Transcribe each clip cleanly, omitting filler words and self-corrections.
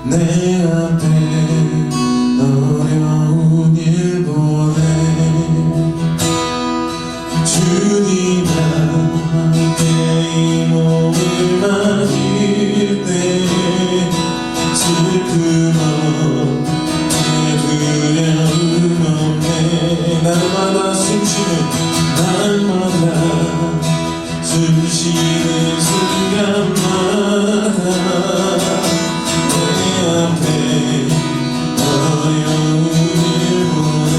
내 앞에 어려운 일 보내 주님 함께 이 몸을 맡길 때 슬픔 없네 두려움 없네 날마다 숨쉬는 날마다 숨쉬는 순간마다 내 앞에 어려운 일 보내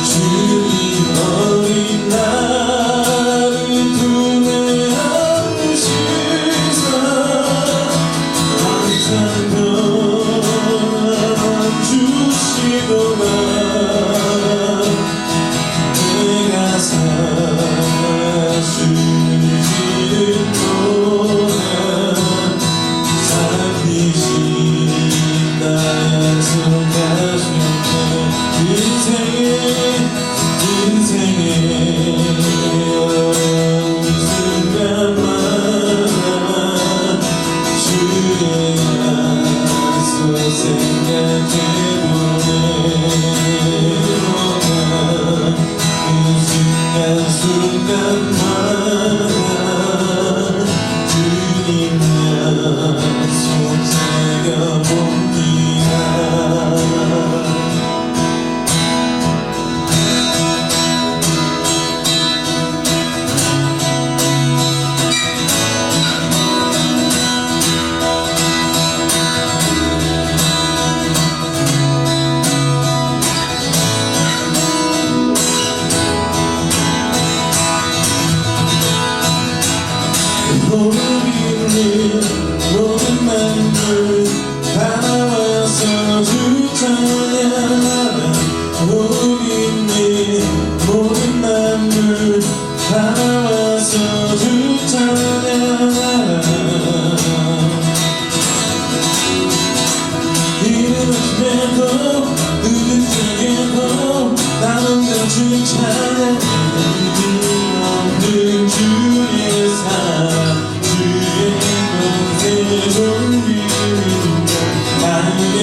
주님 어린 나를 품에 안으시사 항상 평안 주시도다 내가 숨쉬는 동안 살피신다 약속하셨네 인생의 어려운 순간마다 주의 약속 생각해보네 순간마다 주님 약속 새겨봅니다 모든 모든 만물 다 나와서 주 찬양하라 모든 만물 다 나와서 주 찬양하라 이른 아침에도 늦은 저녁에도 나는 주 찬양 없는 주의 사랑 주의 존귀는 나에게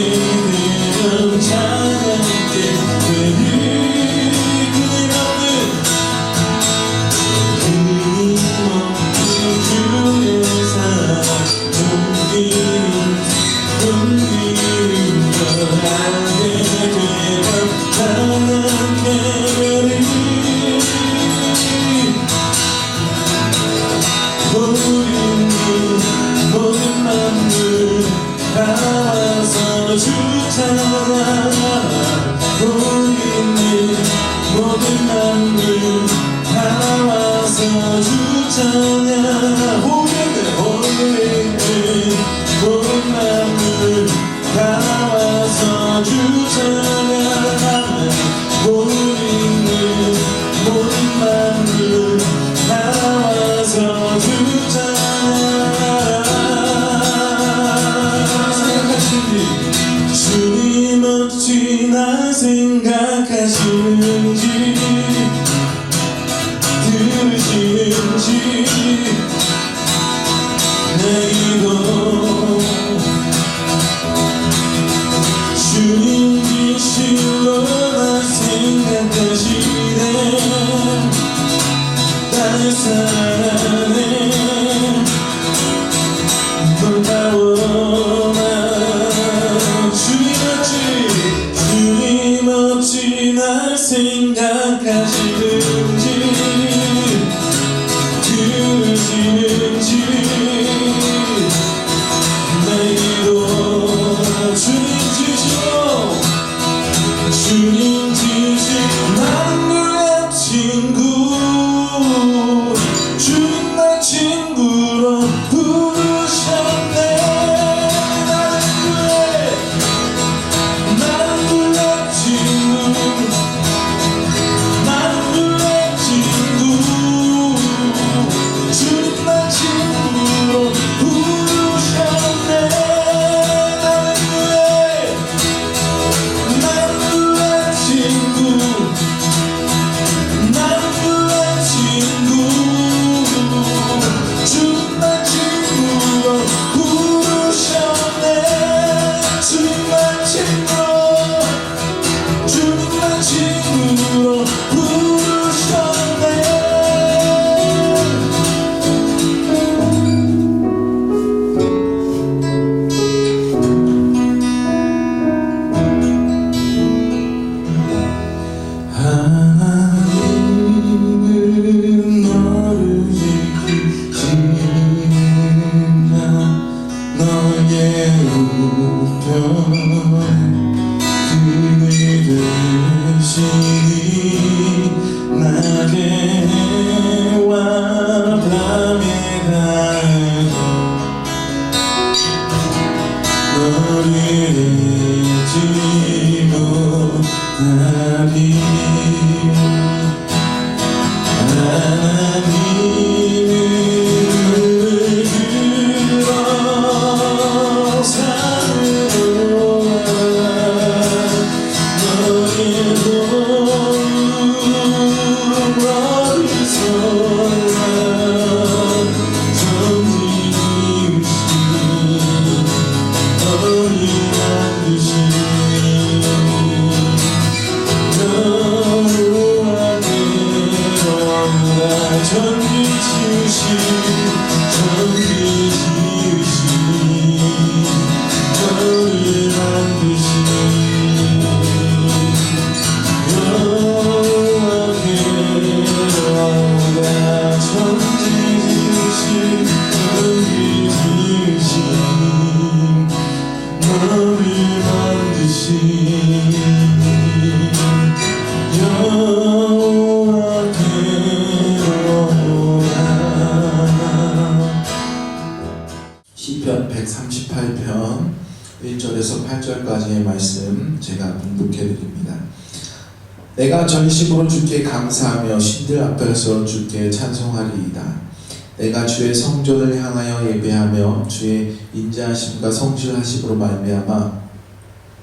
되는 찬양께 끊임없는 주의 사랑 존귀는 나에게 되는 찬양께 모든 만물 다 나와서 주 찬양하라 모든 만물 다 나와서 주 찬양하라 모든 만물 다 나와서 주 찬양하라 모든 만물 다 나와서 주 찬양하라 주님 어찌 날 생각하시는지 들으시는지 내 기도 주님 진실로 날 생각하시네 나를 사랑하네 놀라워나 주님 어찌 날 생각하시는지 들으시는지 내 기도 주님 지시오 나는 너의 친구 주님 날 친구로 부르셨네 나의 우편 그대 대신이 낮에와 밤에 닿아도 너를 잊지 못하리 하나님은 들어 산으로와 너의 머리서라 전지우신 너희 만드신 시편 138편 1절에서 8절까지의 말씀 제가 봉독해 드립니다. 내가 전심으로 주께 감사하며 신들 앞에서 주께 찬송하리이다. 내가 주의 성전을 향하여 예배하며 주의 인자하심과 성실하심으로 말미암아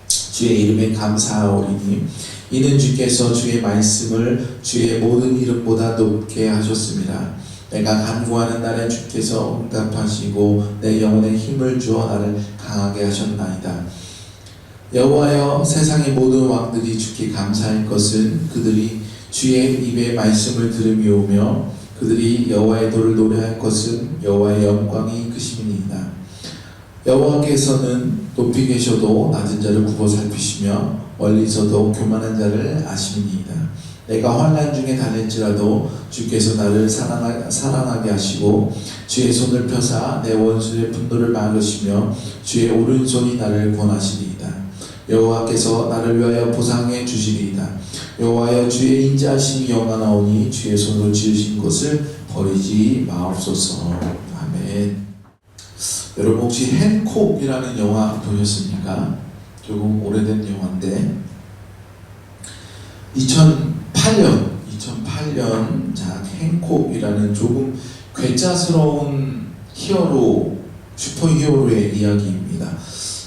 주의 이름에 감사하오리니 이는 주께서 주의 말씀을 주의 모든 이름보다 높게 하셨습니다. 내가 간구하는 날에 주께서 응답하시고 내 영혼에 힘을 주어 나를 강하게 하셨나이다. 여호와여, 세상의 모든 왕들이 주께 감사할 것은 그들이 주의 입의 말씀을 들음이오며 그들이 여호와의 도를 노래할 것은 여호와의 영광이 크심이니이다. 여호와께서는 높이 계셔도 낮은 자를 굽어 살피시며 멀리서도 교만한 자를 아심이니이다. 내가 환난 중에 다닐지라도 주께서 나를 살아나게 하시고 주의 손을 펴사 내 원수의 분노를 막으시며 주의 오른손이 나를 권하시리이다. 여호와께서 나를 위하여 보상해 주시리이다. 여호와여, 주의 인자하심이 영원하오니 주의 손으로 지으신 것을 버리지 마옵소서. 아멘. 여러분 혹시 행콕이라는 영화 보셨습니까? 조금 오래된 영화인데 2008년 자 행콕이라는 조금 괴짜스러운 히어로 슈퍼히어로의 이야기입니다.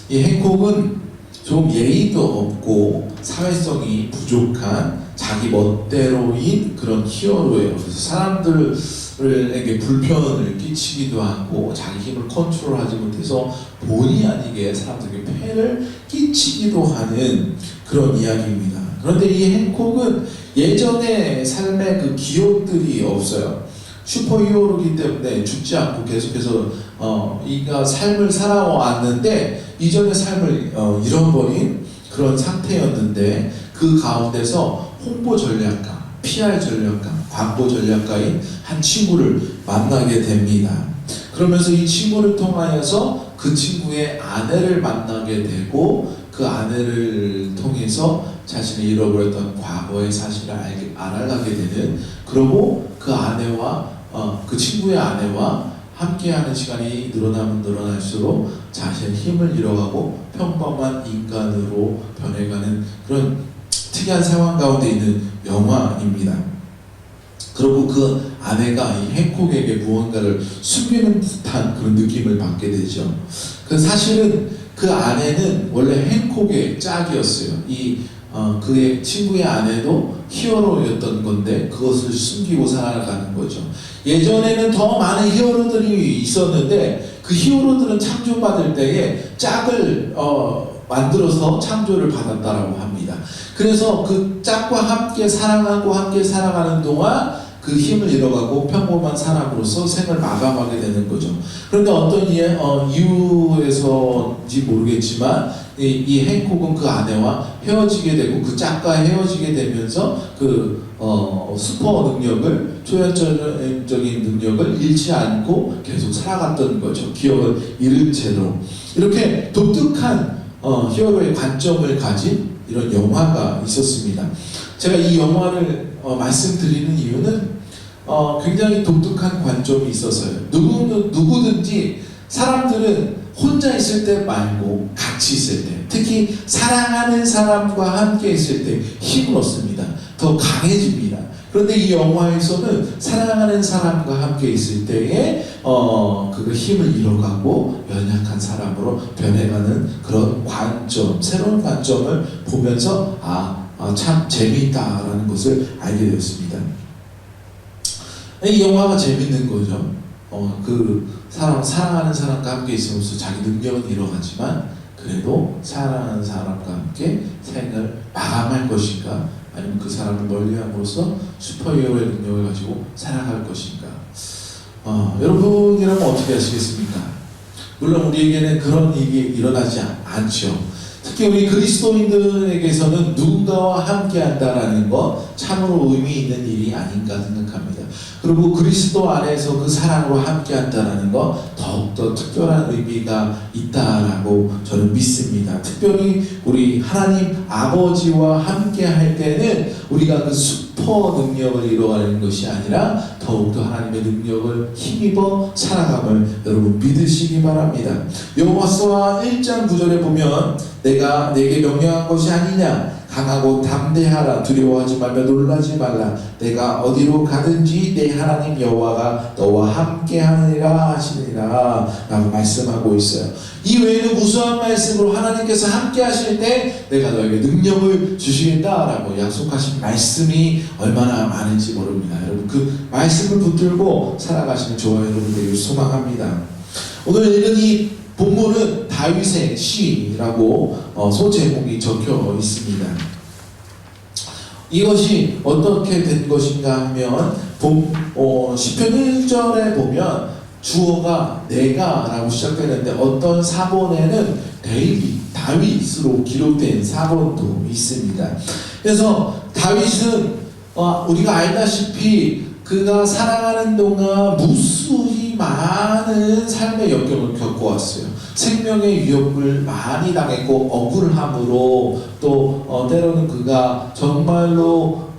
이 행콕은 좀 예의도 없고 사회성이 부족한 자기 멋대로인 그런 히어로예요. 그래서 사람들에게 불편을 끼치기도 하고 자기 힘을 컨트롤하지 못해서 본의 아니게 사람들에게 폐를 끼치기도 하는 그런 이야기입니다. 그런데 이 행콕은 예전의 삶의 그 기억들이 없어요. 슈퍼히어로이기 때문에 죽지 않고 계속해서 이가 삶을 살아왔는데 이전의 삶을 잃어버린 그런 상태였는데 그 가운데서 홍보 전략가, PR 전략가, 광고 전략가인 한 친구를 만나게 됩니다. 그러면서 이 친구를 통하여서 그 친구의 아내를 만나게 되고 그 아내를 통해서 자신이 잃어버렸던 과거의 사실을 알아가게 되는, 그리고 그 아내와 그 친구의 아내와 함께하는 시간이 늘어나면 늘어날수록 자신의 힘을 잃어가고 평범한 인간으로 변해가는 그런 특이한 상황 가운데 있는 영화입니다. 그리고 그 아내가 이 행콕에게 무언가를 숨기는 듯한 그런 느낌을 받게 되죠. 그 사실은 그 아내는 원래 행콕의 짝이었어요. 그의 친구의 아내도 히어로였던 건데 그것을 숨기고 살아가는 거죠. 예전에는 더 많은 히어로들이 있었는데 그 히어로들은 창조받을 때에 짝을 만들어서 창조를 받았다라고 합니다. 그래서 그 짝과 함께 사랑하고 함께 살아가는 동안 그 힘을 잃어가고 평범한 사람으로서 생을 마감하게 되는 거죠. 그런데 어떤 이유에서인지 모르겠지만 이 행콕은 그 아내와 헤어지게 되고 그 짝과 헤어지게 되면서 그 슈퍼 능력을, 초연적인 능력을 잃지 않고 계속 살아갔던 거죠. 기억을 잃은 채로. 이렇게 독특한 히어로의 관점을 가진 이런 영화가 있었습니다. 제가 이 영화를 말씀드리는 이유는 굉장히 독특한 관점이 있어서요. 누구든지 사람들은 혼자 있을 때 말고 같이 있을 때, 특히 사랑하는 사람과 함께 있을 때 힘을 얻습니다. 더 강해집니다. 그런데 이 영화에서는 사랑하는 사람과 함께 있을 때에 그 힘을 잃어가고 연약한 사람으로 변해가는 그런 관점, 새로운 관점을 보면서 참 재미있다라는 것을 알게 되었습니다. 이 영화가 재밌는 거죠. 사랑하는 사람과 함께 있으면서 자기 능력은 잃어가지만 그래도 사랑하는 사람과 함께 생을 마감할 것인가, 아니면 그 사람을 멀리함으로써 슈퍼히어로의 능력을 가지고 살아갈 것인가. 여러분이라면 어떻게 하시겠습니까? 물론 우리에게는 그런 일이 일어나지 않죠. 특히 우리 그리스도인들에게서는 누군가와 함께 한다라는 것 참으로 의미 있는 일이 아닌가 생각합니다. 그리고 그리스도 안에서 그 사랑으로 함께 한다라는 것 더욱더 특별한 의미가 있다라고 저는 믿습니다. 특별히 우리 하나님 아버지와 함께 할 때는 우리가 그 슈퍼 능력을 이뤄가는 것이 아니라 더욱더 하나님의 능력을 힘입어 살아감을 여러분 믿으시기 바랍니다. 여호와서 1장 9절에 보면 내가 내게 명령한 것이 아니냐, 강하고 담대하라, 두려워하지 말며 놀라지 말라, 내가 어디로 가든지 내 하나님 여호와가 너와 함께하느니라 하시니라 라고 말씀하고 있어요. 이 외에는 무수한 말씀으로 하나님께서 함께 하실 때 내가 너에게 능력을 주시겠다라고 약속하신 말씀이 얼마나 많은지 모릅니다. 여러분 그 말씀을 붙들고 살아가시는 저와 여러분들에게 소망합니다. 오늘 읽은 이 본문은 다윗의 시라고 소제목이 적혀 있습니다. 이것이 어떻게 된 것인가 하면 시편 1절에 보면 주어가 내가 라고 시작되는데 어떤 사본에는 다윗으로 기록된 사본도 있습니다. 그래서 다윗은 우리가 알다시피 그가 살아가는 동안 무수히 많은 삶의 역경을 겪어왔어요. 생명의 위협을 많이 당했고 억울함으로 또 때로는 그가 정말로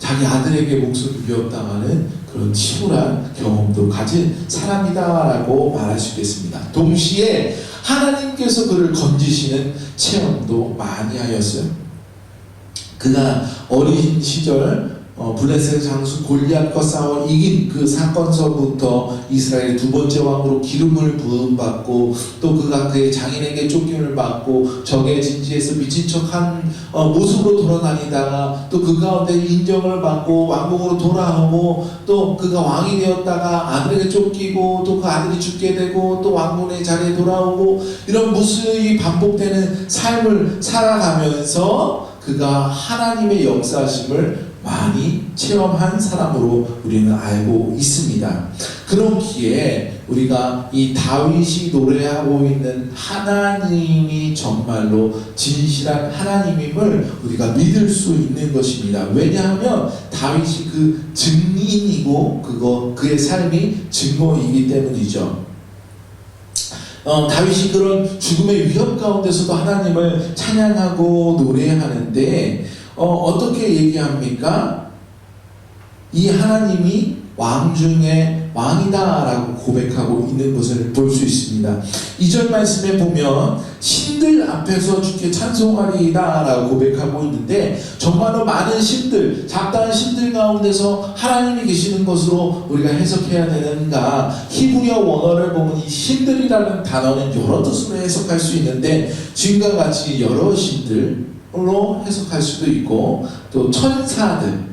자기 아들에게 목숨을 위협당하는 그런 치밀한 경험도 가진 사람이다라고 말할 수 있겠습니다. 동시에 하나님께서 그를 건지시는 체험도 많이 하였어요. 그가 어린 시절 블레셋 장수 골리앗과 싸워 이긴 그 사건서부터 이스라엘의 두 번째 왕으로 기름을 부음받고 또 그가 그의 장인에게 쫓김을 받고 적의 진지에서 미친 척한 모습으로 돌아다니다가 또 그 가운데 인정을 받고 왕궁으로 돌아오고 또 그가 왕이 되었다가 아들에게 쫓기고 또 그 아들이 죽게 되고 또 왕궁의 자리에 돌아오고 이런 무수히 반복되는 삶을 살아가면서 그가 하나님의 역사심을 많이 체험한 사람으로 우리는 알고 있습니다. 그렇기에 우리가 이 다윗이 노래하고 있는 하나님이 정말로 진실한 하나님임을 우리가 믿을 수 있는 것입니다. 왜냐하면 다윗이 그 증인이고 그의 삶이 증거이기 때문이죠. 다윗이 그런 죽음의 위협 가운데서도 하나님을 찬양하고 노래하는데 어떻게 얘기합니까? 이 하나님이 왕 중에 왕이다라고 고백하고 있는 것을 볼 수 있습니다. 2절 말씀에 보면 신들 앞에서 주께 찬송하리이다라고 고백하고 있는데 정말로 많은 신들, 잡다한 신들 가운데서 하나님이 계시는 것으로 우리가 해석해야 되는가? 히브리어 원어를 보면 이 신들이라는 단어는 여러 뜻으로 해석할 수 있는데 지금과 같이 여러 신들로 해석할 수도 있고 또 천사들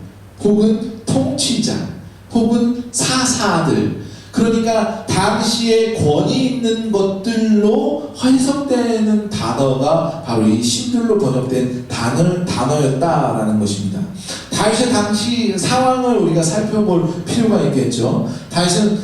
혹은 통치자 혹은 사사들, 그러니까 당시에 권위 있는 것들로 해석되는 단어가 바로 이 신들로 번역된 단어였다라는 것입니다. 다윗의 당시 상황을 우리가 살펴볼 필요가 있겠죠. 다윗은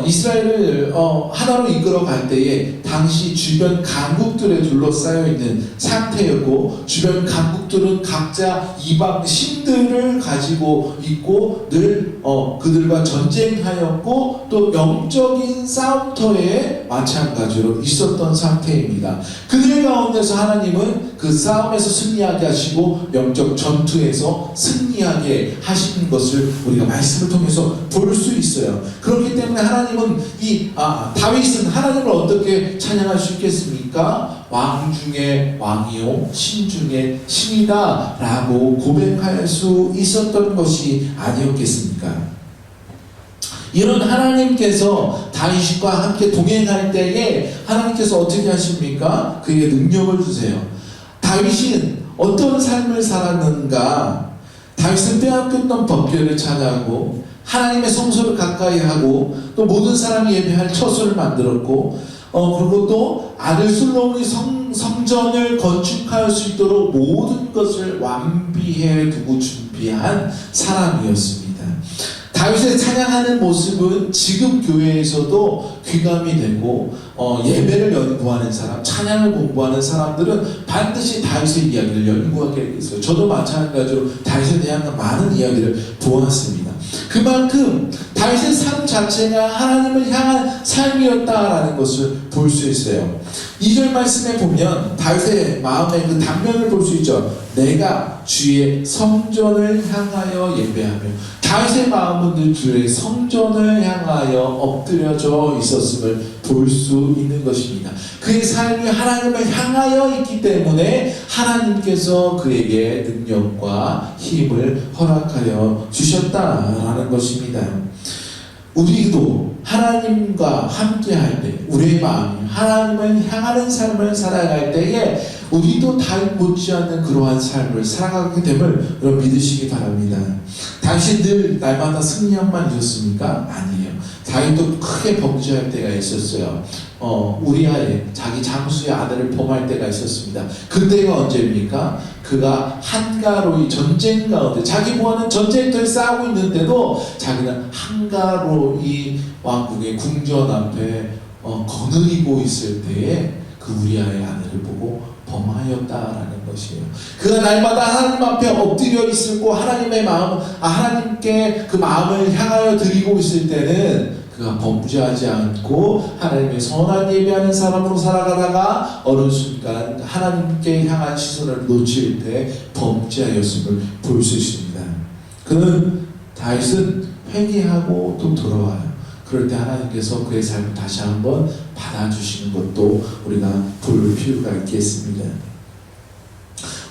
이스라엘을 하나로 이끌어 갈 때에 당시 주변 강국들에 둘러싸여 있는 상태였고, 주변 강국들은 각자 이방 신들을 가지고 있고 늘 그들과 전쟁하였고 또 영적인 싸움터에 마찬가지로 있었던 상태입니다. 그들 가운데서 하나님은 그 싸움에서 승리하게 하시고 영적 전투에서 승리하게 하시는 것을 우리가 말씀을 통해서 볼 수 있어요. 그렇기 때문에 하나님은 다윗은 하나님을 어떻게 찬양할 수 있겠습니까? 왕 중에 왕이요 신 중에 신이다 라고 고백할 수 있었던 것이 아니었겠습니까? 이런 하나님께서 다윗과 함께 동행할 때에 하나님께서 어떻게 하십니까? 그에게 능력을 주세요. 다윗은 어떤 삶을 살았는가? 다윗은 빼앗겼던 법궤를 찾아하고 하나님의 성소를 가까이 하고 또 모든 사람이 예배할 처소를 만들었고 그리고 또 아들 솔로몬이 성전을 건축할 수 있도록 모든 것을 완비해 두고 준비한 사람이었습니다. 다윗의 찬양하는 모습은 지금 교회에서도 귀감이 되고 예배를 연구하는 사람, 찬양을 공부하는 사람들은 반드시 다윗의 이야기를 연구하게 되겠어요. 저도 마찬가지로 다윗에 대한 많은 이야기를 보았습니다. 그만큼 다윗의 삶 자체가 하나님을 향한 삶이었다라는 것을 볼 수 있어요. 2절 말씀에 보면 다윗의 마음의 그 단면을 볼 수 있죠. 내가 주의 성전을 향하여 예배하며, 다윗의 마음은 늘 주의 성전을 향하여 엎드려져 있었음을 볼 수 있는 것입니다. 그의 삶이 하나님을 향하여 있기 때문에 하나님께서 그에게 능력과 힘을 허락하여 주셨다라는 것입니다. 우리도 하나님과 함께 할 때, 우리의 마음이 하나님을 향하는 삶을 살아갈 때에 우리도 다윗 못지않는 그러한 삶을 살아가게 됨을 여러분 믿으시기 바랍니다. 다윗이 늘 날마다 승리함만 있었습니까? 아니에요. 다윗도 크게 범죄할 때가 있었어요. 우리아의 자기 장수의 아들을 범할 때가 있었습니다. 그때가 언제입니까? 그가 한가로이 전쟁 가운데 자기 부하는 전쟁터에 싸우고 있는데도 자기는 한가로이 왕궁의 궁전 앞에 거느리고 있을 때에 그 우리아의 아내를 보고 범하였다라는 것이에요. 그가 날마다 하나님 앞에 엎드려 있고 하나님의 마음, 하나님께 그 마음을 향하여 드리고 있을 때는 그가 범죄하지 않고 하나님의 선한 예배하는 사람으로 살아가다가 어느 순간 하나님께 향한 시선을 놓칠 때 범죄하였음을 볼 수 있습니다. 그는 다윗은 회개하고 또 돌아와요. 그럴 때 하나님께서 그의 삶을 다시 한번 받아주시는 것도 우리가 볼 필요가 있겠습니다.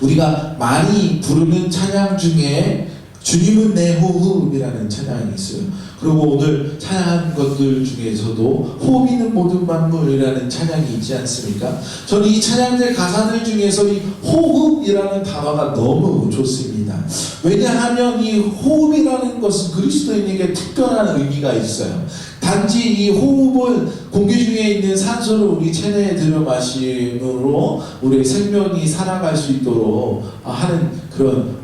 우리가 많이 부르는 찬양 중에 주님은 내 호흡이라는 찬양이 있어요. 그리고 오늘 찬양한 것들 중에서도 호흡 있는 모든 만물이라는 찬양이 있지 않습니까? 저는 이 찬양들 가사들 중에서 이 호흡이라는 단어가 너무 좋습니다. 왜냐하면 이 호흡이라는 것은 그리스도인에게 특별한 의미가 있어요. 단지 이 호흡은 공기 중에 있는 산소를 우리 체내에 들여 마심으로 우리의 생명이 살아갈 수 있도록 하는 그런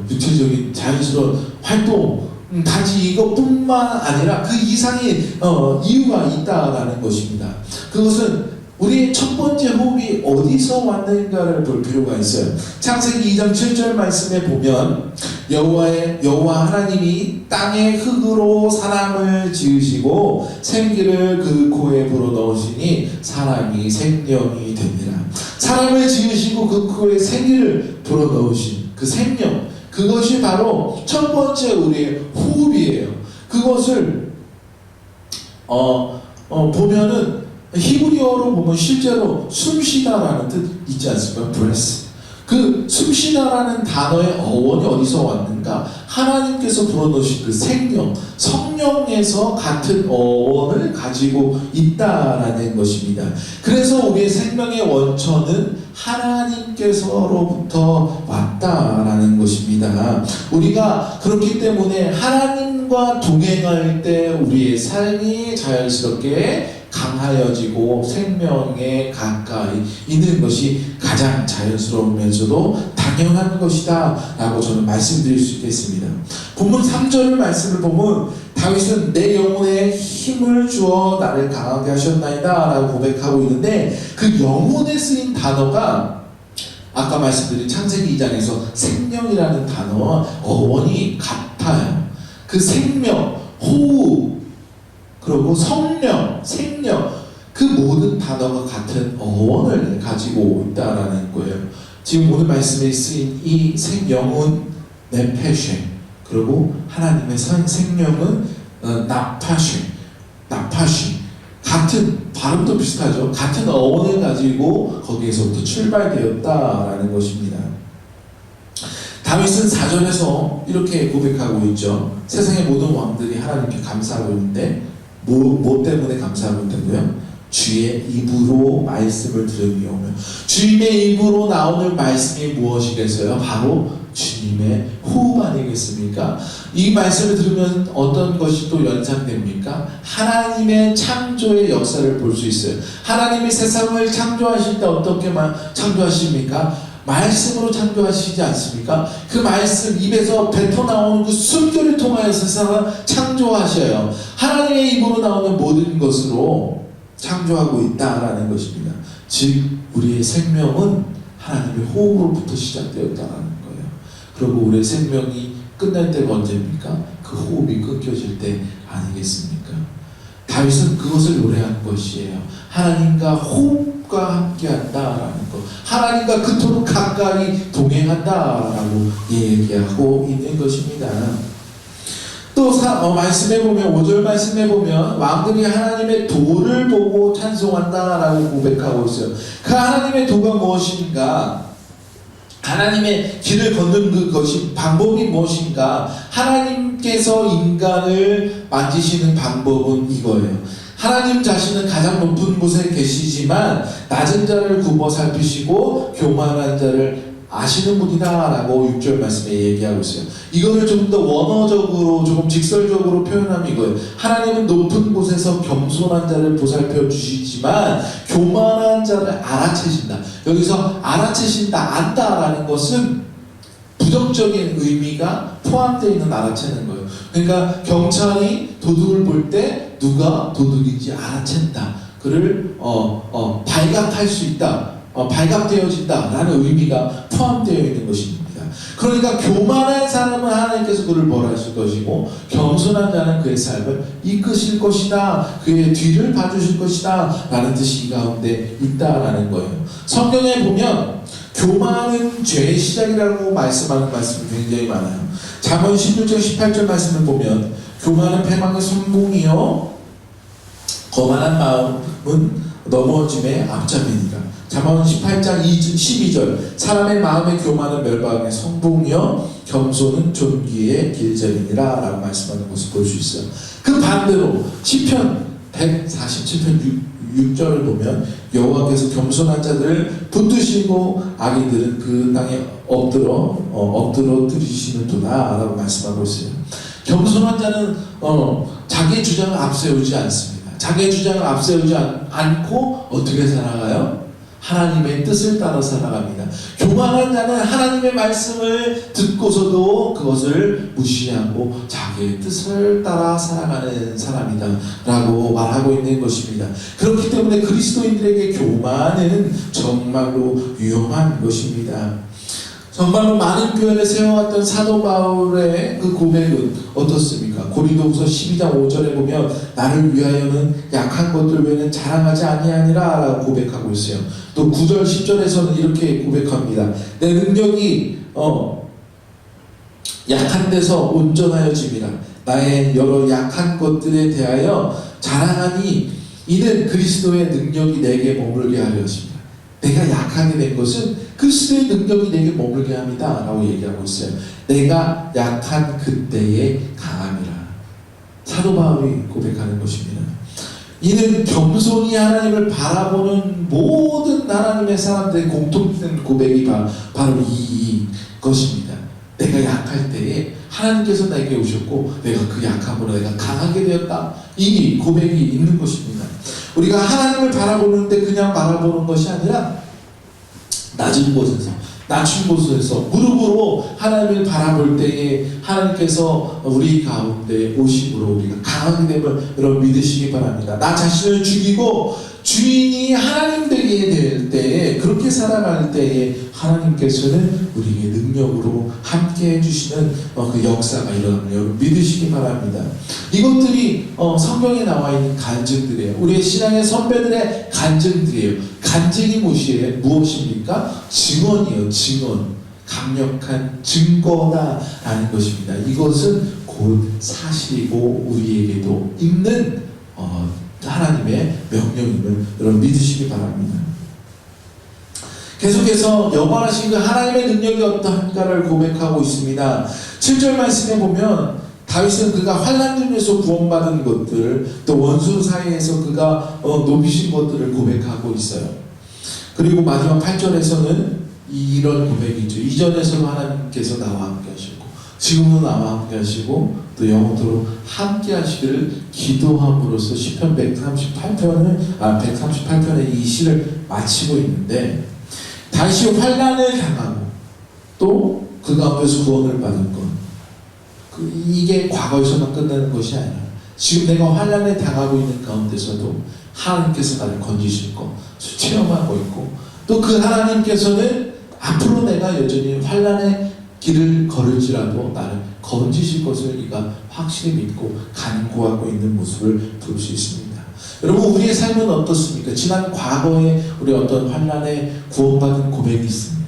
유체적인 자연스러운 활동, 단지 이것뿐만 아니라 그 이상의 이유가 있다라는 것입니다. 그것은 우리의 첫 번째 호흡이 어디서 왔는가를 볼 필요가 있어요. 창세기 2장 7절 말씀에 보면 여호와 하나님이 땅의 흙으로 사람을 지으시고 생기를 그 코에 불어넣으시니 사람이 생명이 되니라. 사람을 지으시고 그 코에 생기를 불어넣으신 그 생명, 그것이 바로 첫 번째 우리의 호흡이에요. 그것을 보면은 히브리어로 보면 실제로 숨쉬다라는 뜻 있지 않습니까? breath. 그 숨쉬다라는 단어의 어원이 어디서 왔는가? 하나님께서 불어넣으신 그 생명, 성령에서 같은 어원을 가지고 있다라는 것입니다. 그래서 우리의 생명의 원천은 하나님께서로부터 왔다라는 것입니다. 우리가 그렇기 때문에 하나님과 동행할 때 우리의 삶이 자연스럽게 강하여지고 생명에 가까이 있는 것이 가장 자연스러우면서도 당연한 것이다 라고 저는 말씀드릴 수 있겠습니다. 본문 3절 말씀을 보면 다윗은 내 영혼에 힘을 주어 나를 강하게 하셨나이다 라고 고백하고 있는데, 그 영혼에 쓰인 단어가 아까 말씀드린 창세기 2장에서 생명이라는 단어와 어원이 같아요. 그 생명, 호흡, 그리고 성령, 생명, 그 모든 단어가 같은 어원을 가지고 있다라는 거예요. 지금 오늘 말씀에 쓰인 이 생명은 네페쉐, 그리고 하나님의 생명은 나파쉐, 같은 발음도 비슷하죠. 같은 어원을 가지고 거기에서부터 출발되었다라는 것입니다. 다윗은 4절에서 이렇게 고백하고 있죠. 세상의 모든 왕들이 하나님께 감사하고 있는데 뭐 때문에 감사하고 있다고요? 주의 입으로 말씀을 들으며. 주님의 입으로 나오는 말씀이 무엇이겠어요? 바로 주님의 호흡 아니겠습니까? 이 말씀을 들으면 어떤 것이 또 연상됩니까? 하나님의 창조의 역사를 볼 수 있어요. 하나님이 세상을 창조하실 때 어떻게 창조하십니까? 말씀으로 창조하시지 않습니까? 그 말씀 입에서 뱉어 나오는 그 숨결을 통하여 세상을 창조하셔요. 하나님의 입으로 나오는 모든 것으로 창조하고 있다라는 것입니다. 즉 우리의 생명은 하나님의 호흡으로부터 시작되었다는 거예요. 그리고 우리의 생명이 끝날 때가 언제입니까? 그 호흡이 끊겨질 때 아니겠습니까? 다윗은 그것을 노래한 것이에요. 하나님과 호흡과 함께한다라는 것, 하나님과 그토록 가까이 동행한다라고 얘기하고 있는 것입니다. 또 말씀해 보면 5절 말씀해 보면 왕들이 하나님의 도를 보고 찬송한다라고 고백하고 있어요. 그 하나님의 도가 무엇인가? 하나님의 길을 걷는 그것이 방법이 무엇인가? 하나님께서 인간을 만지시는 방법은 이거예요. 하나님 자신은 가장 높은 곳에 계시지만 낮은 자를 굽어 살피시고 교만한 자를 아시는 분이다 라고 6절 말씀에 얘기하고 있어요. 이거를 좀 더 원어적으로 조금 직설적으로 표현하면 이거예요. 하나님은 높은 곳에서 겸손한 자를 보살펴 주시지만 교만한 자를 알아채신다. 여기서 알아채신다, 안다라는 것은 부정적인 의미가 포함되어 있는 알아채는 거예요. 그러니까 경찰이 도둑을 볼 때 누가 도둑인지 알아챈다. 그를 발각할 수 있다. 발각되어진다라는 의미가 포함되어 있는 것입니다. 그러니까 교만한 사람은 하나님께서 그를 벌하실 것이고 겸손한 자는 그의 삶을 이끄실 것이다. 그의 뒤를 봐주실 것이다 라는 뜻이 이 가운데 있다라는 거예요. 성경에 보면 교만은 죄의 시작이라고 말씀하는 말씀이 굉장히 많아요. 잠언 16절 18절 말씀을 보면 교만은 패망의 선봉이요 거만한 마음은 넘어짐의 앞잡이니라. 잠언 18장 12절 사람의 마음의 교만은 멸망의 성봉이요 겸손은 존귀의 길잡이니라 라고 말씀하는 것을 볼 수 있어요. 그 반대로 시편 147편 6절을 보면 여호와께서 겸손한 자들을 붙드시고 악인들은 그 땅에 엎드러 들이시는도다 라고 말씀하고 있어요. 겸손한 자는 자기 주장을 앞세우지 않습니다. 자기의 주장을 앞세우지 않고 어떻게 살아가요? 하나님의 뜻을 따라 살아갑니다. 교만한 자는 하나님의 말씀을 듣고서도 그것을 무시하고 자기의 뜻을 따라 살아가는 사람이다 라고 말하고 있는 것입니다. 그렇기 때문에 그리스도인들에게 교만은 정말로 위험한 것입니다. 정말로 많은 교회를 세워왔던 사도 바울의 그 고백은 어떻습니까? 고린도후서 12장 5절에 보면 나를 위하여는 약한 것들 외에는 자랑하지 아니하니라 라고 고백하고 있어요. 또 9절 10절에서는 이렇게 고백합니다. 내 능력이 약한 데서 온전하여짐이라. 나의 여러 약한 것들에 대하여 자랑하니 이는 그리스도의 능력이 내게 머물게 하려 하십니다. 내가 약하게 된 것은 그리스도의 능력이 내게 머물게 합니다 라고 얘기하고 있어요. 내가 약한 그때에 강함이라. 사도 바울이 고백하는 것입니다. 이는 겸손히 하나님을 바라보는 모든 하나님의 사람들의 공통된 고백이 바로 이것입니다. 내가 약할 때에 하나님께서 내게 오셨고 내가 그 약함으로 내가 강하게 되었다. 이 고백이 있는 것입니다. 우리가 하나님을 바라보는데 그냥 바라보는 것이 아니라 낮은 곳에서, 낮춘 곳에서 무릎으로 하나님을 바라볼 때에 하나님께서 우리 가운데 오심으로 우리가 강하게 됨을 여러분 믿으시기 바랍니다. 나 자신을 죽이고 주인이 하나님 되게 될 때에, 그렇게 살아갈 때에 하나님께서는 우리에게 능력으로 함께 해주시는 그 역사가 일어나는 여러분 믿으시기 바랍니다. 이것들이 성경에 나와 있는 간증들이에요. 우리의 신앙의 선배들의 간증들이에요. 간증이 무엇입니까? 증언이에요. 증언. 강력한 증거다라는 것입니다. 이것은 곧 사실이고 우리에게도 있는 하나님의 명령임을 여러분 믿으시기 바랍니다. 계속해서 영원하신 그 하나님의 능력이 어떠한가를 고백하고 있습니다. 7절 말씀에 보면 다윗은 그가 환난 중에서 구원받은 것들, 또 원수 사이에서 그가 높이신 것들을 고백하고 있어요. 그리고 마지막 8절에서는 이런 고백이죠. 이전에서도 하나님께서 나와 함께 하시고 지금도 나와 함께 하시고 또 영원토록 함께 하시기를 기도함으로써 시편 138편의 이 시를 마치고 있는데, 다시 환난을 당하고 또 그 가운데서 구원을 받은 것, 이게 과거에서만 끝나는 것이 아니라 지금 내가 환난에 당하고 있는 가운데서도 하나님께서 나를 건지실 것 체험하고 있고, 또 그 하나님께서는 앞으로 내가 여전히 환난의 길을 걸을지라도 나를 건지실 것을 우리가 확실히 믿고 간구하고 있는 모습을 볼 수 있습니다. 여러분, 우리의 삶은 어떻습니까? 지난 과거에 우리 어떤 환난에 구원받은 고백이 있습니까?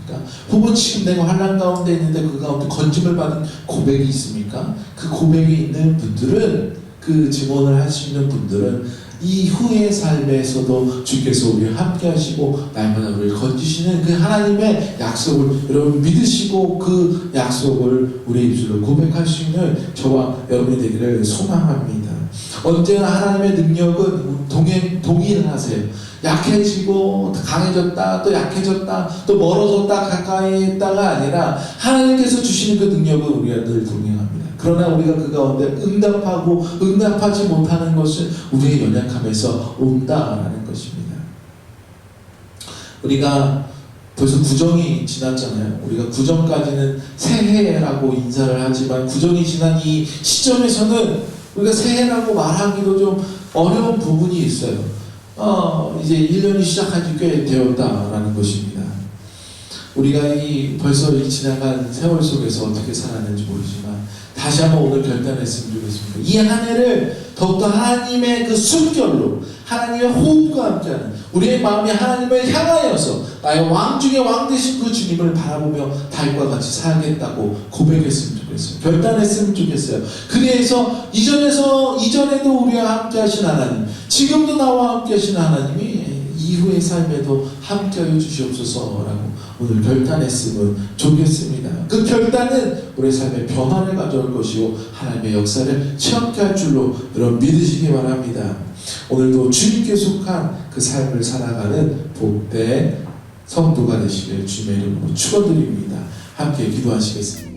혹은 지금 내가 환난 가운데 있는데 그 가운데 건짐을 받은 고백이 있습니까? 그 고백이 있는 분들은, 그 증언을 할 수 있는 분들은 이후의 삶에서도 주께서 우리와 함께 하시고 날마다 우리를 건지시는 그 하나님의 약속을 여러분 믿으시고 그 약속을 우리의 입술로 고백할 수 있는 저와 여러분이 되기를 소망합니다. 언제나 하나님의 능력은 동일하세요. 약해지고 강해졌다, 또 약해졌다, 또 멀어졌다, 가까이 했다가 아니라 하나님께서 주시는 그 능력은 우리가 늘 동행합니다. 그러나 우리가 그 가운데 응답하고 응답하지 못하는 것은 우리의 연약함에서 온다라는 것입니다. 우리가 벌써 구정이 지났잖아요. 우리가 구정까지는 새해라고 인사를 하지만 구정이 지난 이 시점에서는 우리가 새해라고 말하기도 좀 어려운 부분이 있어요. 이제 1년이 시작한 지 꽤 되었다라는 것입니다. 우리가 벌써 이 지나간 세월 속에서 어떻게 살았는지 모르지만 다시 한번 오늘 결단했으면 좋겠습니다. 이 한 해를 더욱더 하나님의 그 숨결로, 하나님의 호흡과 함께하는 우리의 마음이 하나님을 향하여서 나의 왕 중에 왕 되신 그 주님을 바라보며 다윗과 같이 살겠다고 고백했으면 좋겠어요. 결단했으면 좋겠어요. 그래서 이전에도 우리와 함께 하신 하나님, 지금도 나와 함께 하신 하나님이 이후의 삶에도 함께하여 주시옵소서라고 오늘 결단했으면 좋겠습니다. 그 결단은 우리 삶에 변화를 가져올 것이고 하나님의 역사를 체험케 할 줄로 여러분 믿으시기 바랍니다. 오늘도 주님께 속한 그 삶을 살아가는 복된 성도가 되시길 주님의 이름으로 축원드립니다. 함께 기도하시겠습니다.